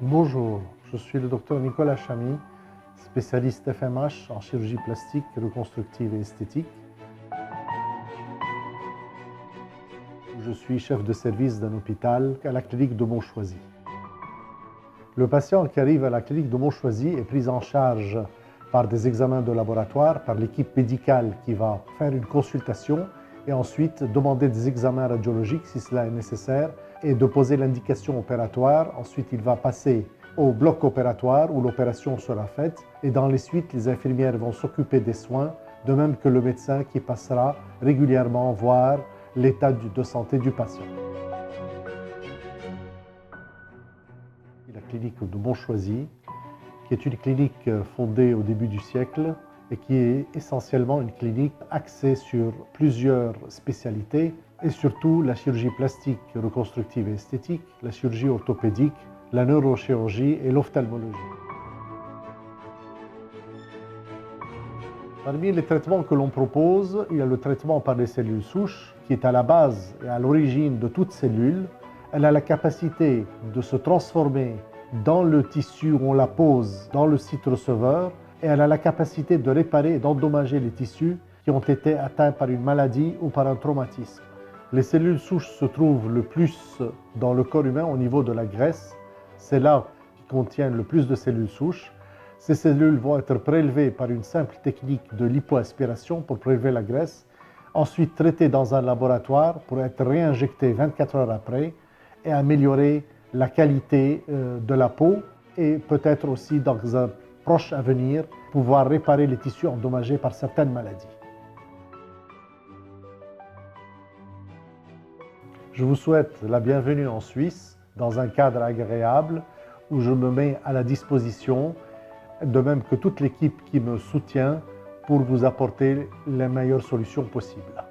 Bonjour, je suis le docteur Nicolas Chamy, spécialiste FMH en chirurgie plastique, reconstructive et esthétique. Je suis chef de service d'un hôpital à la clinique de Montchoisy. Le patient qui arrive à la clinique de Montchoisy est pris en charge par des examens de laboratoire, par l'équipe médicale qui va faire une consultation et ensuite demander des examens radiologiques si cela est nécessaire et de poser l'indication opératoire. Ensuite, il va passer au bloc opératoire où l'opération sera faite et dans les suites, les infirmières vont s'occuper des soins, de même que le médecin qui passera régulièrement voir l'état de santé du patient. La clinique de Montchoisy, qui est une clinique fondée au début du siècle et qui est essentiellement une clinique axée sur plusieurs spécialités et surtout la chirurgie plastique, reconstructive et esthétique, la chirurgie orthopédique, la neurochirurgie et l'ophtalmologie. Parmi les traitements que l'on propose, il y a le traitement par les cellules souches qui est à la base et à l'origine de toute cellule. Elle a la capacité de se transformer dans le tissu où on la pose dans le site receveur et elle a la capacité de réparer et d'endommager les tissus qui ont été atteints par une maladie ou par un traumatisme. Les cellules souches se trouvent le plus dans le corps humain au niveau de la graisse. C'est là qui contient le plus de cellules souches. Ces cellules vont être prélevées par une simple technique de lipoaspiration pour prélever la graisse, ensuite traitées dans un laboratoire pour être réinjectées 24 heures après et améliorer la qualité de la peau et peut-être aussi dans un proche avenir pouvoir réparer les tissus endommagés par certaines maladies. Je vous souhaite la bienvenue en Suisse dans un cadre agréable où je me mets à la disposition, de même que toute l'équipe qui me soutient, pour vous apporter les meilleures solutions possibles.